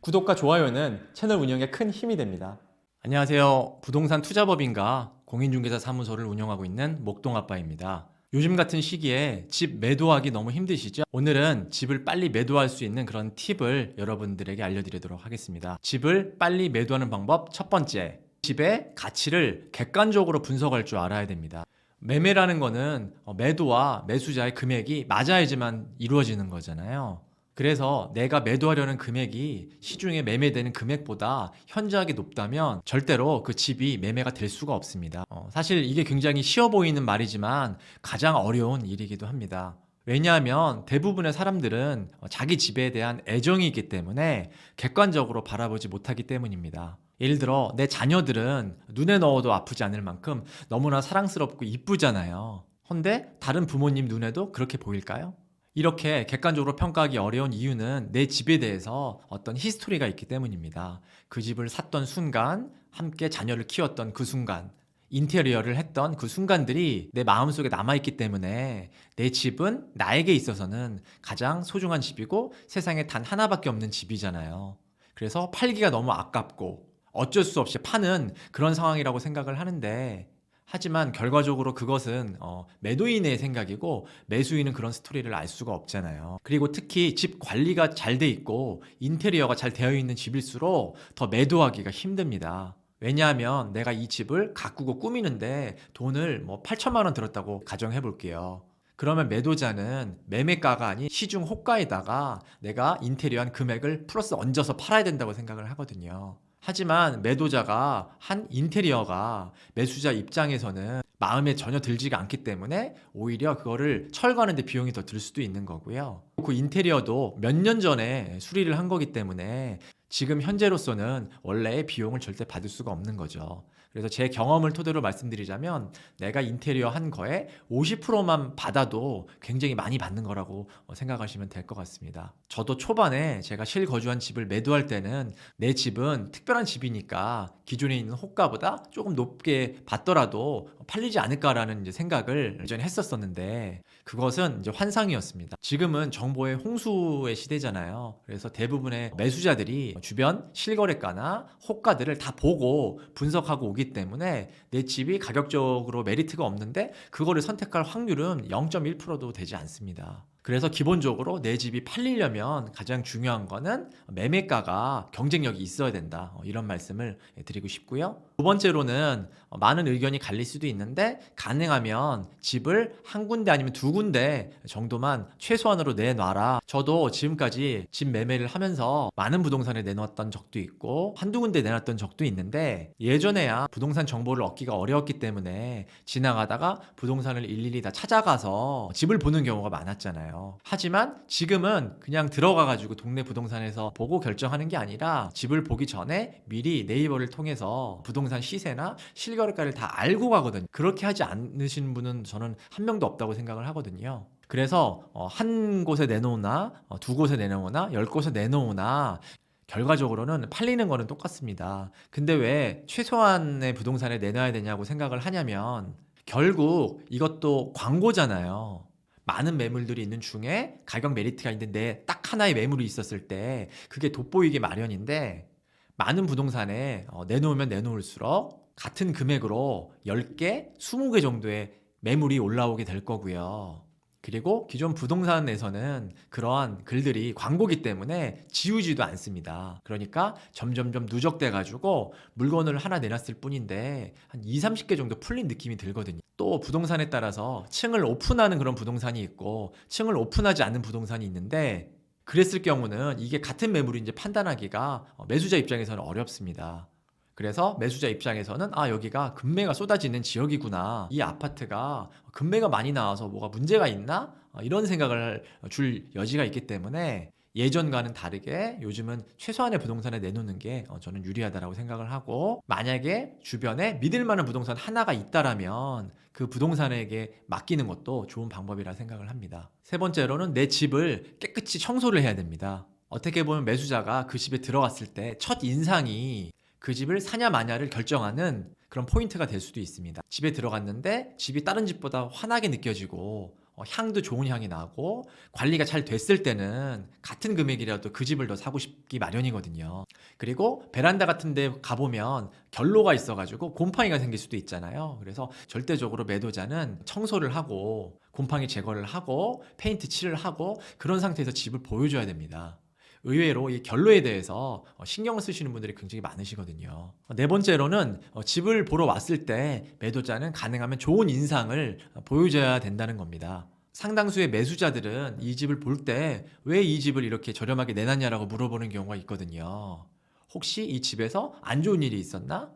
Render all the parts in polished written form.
구독과 좋아요는 채널 운영에 큰 힘이 됩니다. 안녕하세요. 부동산 투자법인과 공인중개사 사무소를 운영하고 있는 목동아빠입니다. 요즘 같은 시기에 집 매도하기 너무 힘드시죠? 오늘은 집을 빨리 매도할 수 있는 그런 팁을 여러분들에게 알려드리도록 하겠습니다. 집을 빨리 매도하는 방법 첫 번째, 집의 가치를 객관적으로 분석할 줄 알아야 됩니다. 매매라는 거는 매도와 매수자의 금액이 맞아야지만 이루어지는 거잖아요. 그래서 내가 매도하려는 금액이 시중에 매매되는 금액보다 현저하게 높다면 절대로 그 집이 매매가 될 수가 없습니다. 사실 이게 굉장히 쉬워 보이는 말이지만 가장 어려운 일이기도 합니다. 왜냐하면 대부분의 사람들은 자기 집에 대한 애정이 있기 때문에 객관적으로 바라보지 못하기 때문입니다. 예를 들어 내 자녀들은 눈에 넣어도 아프지 않을 만큼 너무나 사랑스럽고 이쁘잖아요. 헌데 다른 부모님 눈에도 그렇게 보일까요? 이렇게 객관적으로 평가하기 어려운 이유는 내 집에 대해서 어떤 히스토리가 있기 때문입니다. 그 집을 샀던 순간, 함께 자녀를 키웠던 그 순간, 인테리어를 했던 그 순간들이 내 마음속에 남아있기 때문에 내 집은 나에게 있어서는 가장 소중한 집이고 세상에 단 하나밖에 없는 집이잖아요. 그래서 팔기가 너무 아깝고 어쩔 수 없이 파는 그런 상황이라고 생각을 하는데, 하지만 결과적으로 그것은 매도인의 생각이고 매수인은 그런 스토리를 알 수가 없잖아요. 그리고 특히 집 관리가 잘 돼 있고 인테리어가 잘 되어 있는 집일수록 더 매도하기가 힘듭니다. 왜냐하면 내가 이 집을 가꾸고 꾸미는데 돈을 8천만 원 들었다고 가정해 볼게요. 그러면 매도자는 매매가가 아닌 시중 호가에다가 내가 인테리어한 금액을 플러스 얹어서 팔아야 된다고 생각을 하거든요. 하지만 매도자가 한 인테리어가 매수자 입장에서는 마음에 전혀 들지가 않기 때문에 오히려 그거를 철거하는데 비용이 더 들 수도 있는 거고요. 그 인테리어도 몇 년 전에 수리를 한 거기 때문에 지금 현재로서는 원래의 비용을 절대 받을 수가 없는 거죠. 그래서 제 경험을 토대로 말씀드리자면 내가 인테리어 한 거에 50%만 받아도 굉장히 많이 받는 거라고 생각하시면 될 것 같습니다. 저도 초반에 제가 실거주한 집을 매도할 때는 내 집은 특별한 집이니까 기존에 있는 호가보다 조금 높게 받더라도 팔리지 않을까라는 이제 생각을 예전에 했었었는데, 그것은 이제 환상이었습니다. 지금은 정보의 홍수의 시대잖아요. 그래서 대부분의 매수자들이 주변 실거래가나 호가들을 다 보고 분석하고 오기 때문에 내 집이 가격적으로 메리트가 없는데 그거를 선택할 확률은 0.1%도 되지 않습니다. 그래서 기본적으로 내 집이 팔리려면 가장 중요한 거는 매매가가 경쟁력이 있어야 된다, 이런 말씀을 드리고 싶고요. 두 번째로는 많은 의견이 갈릴 수도 있는데 가능하면 집을 한 군데 아니면 두 군데 정도만 최소한으로 내놔라. 저도 지금까지 집 매매를 하면서 많은 부동산을 내놨던 적도 있고 한두 군데 내놨던 적도 있는데, 예전에야 부동산 정보를 얻기가 어려웠기 때문에 지나가다가 부동산을 일일이 다 찾아가서 집을 보는 경우가 많았잖아요. 하지만 지금은 그냥 들어가가지고 동네 부동산에서 보고 결정하는 게 아니라 집을 보기 전에 미리 네이버를 통해서 부동산 시세나 실거래가를 다 알고 가거든요. 그렇게 하지 않으신 분은 저는 한 명도 없다고 생각을 하거든요. 그래서 한 곳에 내놓으나 두 곳에 내놓으나 10곳에 내놓으나 결과적으로는 팔리는 거는 똑같습니다. 근데 왜 최소한의 부동산에 내놔야 되냐고 생각을 하냐면, 결국 이것도 광고잖아요. 많은 매물들이 있는 중에 가격 메리트가 있는데 딱 하나의 매물이 있었을 때 그게 돋보이기 마련인데, 많은 부동산에 내놓으면 내놓을수록 같은 금액으로 10개, 20개 정도의 매물이 올라오게 될 거고요. 그리고 기존 부동산에서는 그러한 글들이 광고기 때문에 지우지도 않습니다. 그러니까 점점점 누적돼 가지고 물건을 하나 내놨을 뿐인데 한 2, 30개 정도 풀린 느낌이 들거든요. 또 부동산에 따라서 층을 오픈하는 그런 부동산이 있고 층을 오픈하지 않는 부동산이 있는데, 그랬을 경우는 이게 같은 매물인지 판단하기가 매수자 입장에서는 어렵습니다. 그래서 매수자 입장에서는 여기가 금매가 쏟아지는 지역이구나, 이 아파트가 금매가 많이 나와서 뭐가 문제가 있나, 이런 생각을 줄 여지가 있기 때문에 예전과는 다르게 요즘은 최소한의 부동산에 내놓는 게 저는 유리하다고 생각을 하고, 만약에 주변에 믿을 만한 부동산 하나가 있다라면 그 부동산에게 맡기는 것도 좋은 방법이라 생각을 합니다. 세 번째로는 내 집을 깨끗이 청소를 해야 됩니다. 어떻게 보면 매수자가 그 집에 들어갔을 때 첫 인상이 그 집을 사냐 마냐를 결정하는 그런 포인트가 될 수도 있습니다. 집에 들어갔는데 집이 다른 집보다 환하게 느껴지고 향도 좋은 향이 나고 관리가 잘 됐을 때는 같은 금액이라도 그 집을 더 사고 싶기 마련이거든요. 그리고 베란다 같은 데 가보면 결로가 있어가지고 곰팡이가 생길 수도 있잖아요. 그래서 절대적으로 매도자는 청소를 하고 곰팡이 제거를 하고 페인트 칠을 하고 그런 상태에서 집을 보여줘야 됩니다. 의외로 이 결로에 대해서 신경을 쓰시는 분들이 굉장히 많으시거든요. 네 번째로는 집을 보러 왔을 때 매도자는 가능하면 좋은 인상을 보여줘야 된다는 겁니다. 상당수의 매수자들은 이 집을 볼 때 왜 이 집을 이렇게 저렴하게 내놨냐라고 물어보는 경우가 있거든요. 혹시 이 집에서 안 좋은 일이 있었나?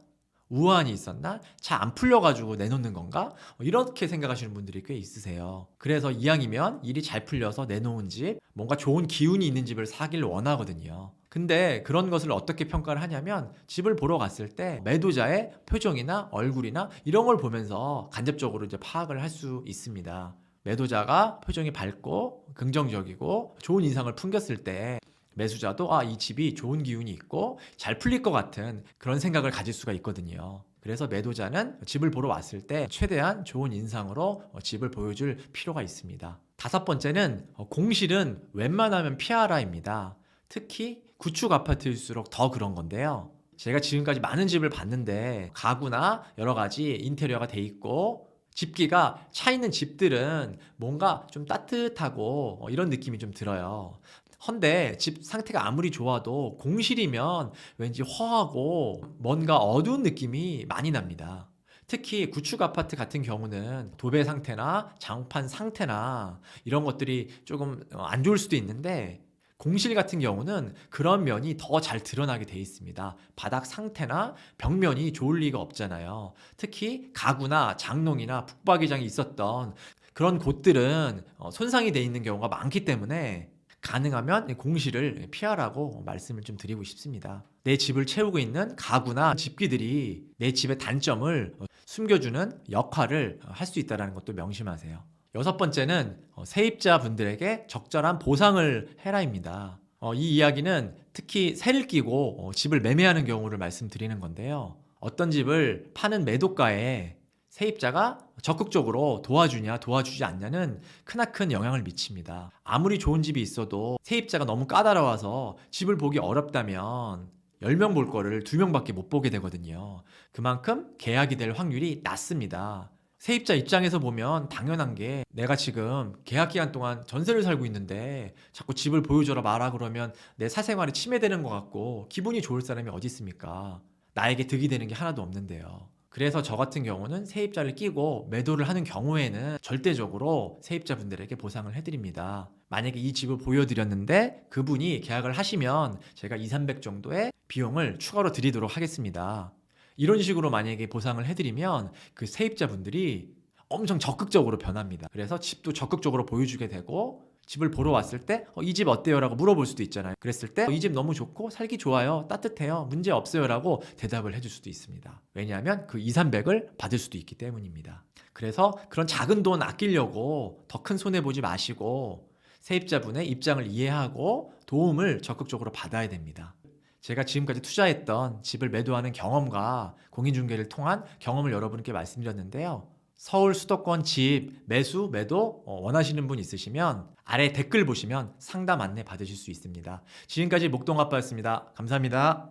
우환이 있었나? 잘 안 풀려가지고 내놓는 건가? 이렇게 생각하시는 분들이 꽤 있으세요. 그래서 이왕이면 일이 잘 풀려서 내놓은 집, 뭔가 좋은 기운이 있는 집을 사길 원하거든요. 근데 그런 것을 어떻게 평가를 하냐면 집을 보러 갔을 때 매도자의 표정이나 얼굴이나 이런 걸 보면서 간접적으로 이제 파악을 할 수 있습니다. 매도자가 표정이 밝고 긍정적이고 좋은 인상을 풍겼을 때 매수자도 이 집이 좋은 기운이 있고 잘 풀릴 것 같은 그런 생각을 가질 수가 있거든요. 그래서 매도자는 집을 보러 왔을 때 최대한 좋은 인상으로 집을 보여줄 필요가 있습니다. 다섯 번째는 공실은 웬만하면 피하라입니다. 특히 구축 아파트일수록 더 그런 건데요. 제가 지금까지 많은 집을 봤는데 가구나 여러 가지 인테리어가 돼 있고 집기가 차 있는 집들은 뭔가 좀 따뜻하고 이런 느낌이 좀 들어요. 헌데 집 상태가 아무리 좋아도 공실이면 왠지 허하고 뭔가 어두운 느낌이 많이 납니다. 특히 구축 아파트 같은 경우는 도배 상태나 장판 상태나 이런 것들이 조금 안 좋을 수도 있는데 공실 같은 경우는 그런 면이 더 잘 드러나게 돼 있습니다. 바닥 상태나 벽면이 좋을 리가 없잖아요. 특히 가구나 장롱이나 북박이장이 있었던 그런 곳들은 손상이 돼 있는 경우가 많기 때문에 가능하면 공실을 피하라고 말씀을 좀 드리고 싶습니다. 내 집을 채우고 있는 가구나 집기들이 내 집의 단점을 숨겨주는 역할을 할 수 있다는 것도 명심하세요. 여섯 번째는 세입자 분들에게 적절한 보상을 해라입니다. 이 이야기는 특히 세를 끼고 집을 매매하는 경우를 말씀드리는 건데요. 어떤 집을 파는 매도가에 세입자가 적극적으로 도와주냐 도와주지 않냐는 크나큰 영향을 미칩니다. 아무리 좋은 집이 있어도 세입자가 너무 까다로워서 집을 보기 어렵다면 10명 볼 거를 2명밖에 못 보게 되거든요. 그만큼 계약이 될 확률이 낮습니다. 세입자 입장에서 보면 당연한 게 내가 지금 계약 기간 동안 전세를 살고 있는데 자꾸 집을 보여줘라 마라 그러면 내 사생활이 침해되는 것 같고 기분이 좋을 사람이 어디 있습니까? 나에게 득이 되는 게 하나도 없는데요. 그래서 저 같은 경우는 세입자를 끼고 매도를 하는 경우에는 절대적으로 세입자분들에게 보상을 해드립니다. 만약에 이 집을 보여드렸는데 그분이 계약을 하시면 제가 200~300 정도의 비용을 추가로 드리도록 하겠습니다. 이런 식으로 만약에 보상을 해드리면 그 세입자분들이 엄청 적극적으로 변합니다. 그래서 집도 적극적으로 보여주게 되고 집을 보러 왔을 때 이 집 어때요? 라고 물어볼 수도 있잖아요. 그랬을 때 이 집 너무 좋고 살기 좋아요. 따뜻해요. 문제 없어요. 라고 대답을 해줄 수도 있습니다. 왜냐하면 그 200~300을 받을 수도 있기 때문입니다. 그래서 그런 작은 돈 아끼려고 더 큰 손해보지 마시고 세입자분의 입장을 이해하고 도움을 적극적으로 받아야 됩니다. 제가 지금까지 투자했던 집을 매도하는 경험과 공인중개를 통한 경험을 여러분께 말씀드렸는데요. 서울 수도권 집 매수, 매도 원하시는 분 있으시면 아래 댓글 보시면 상담 안내 받으실 수 있습니다. 지금까지 목동아빠였습니다. 감사합니다.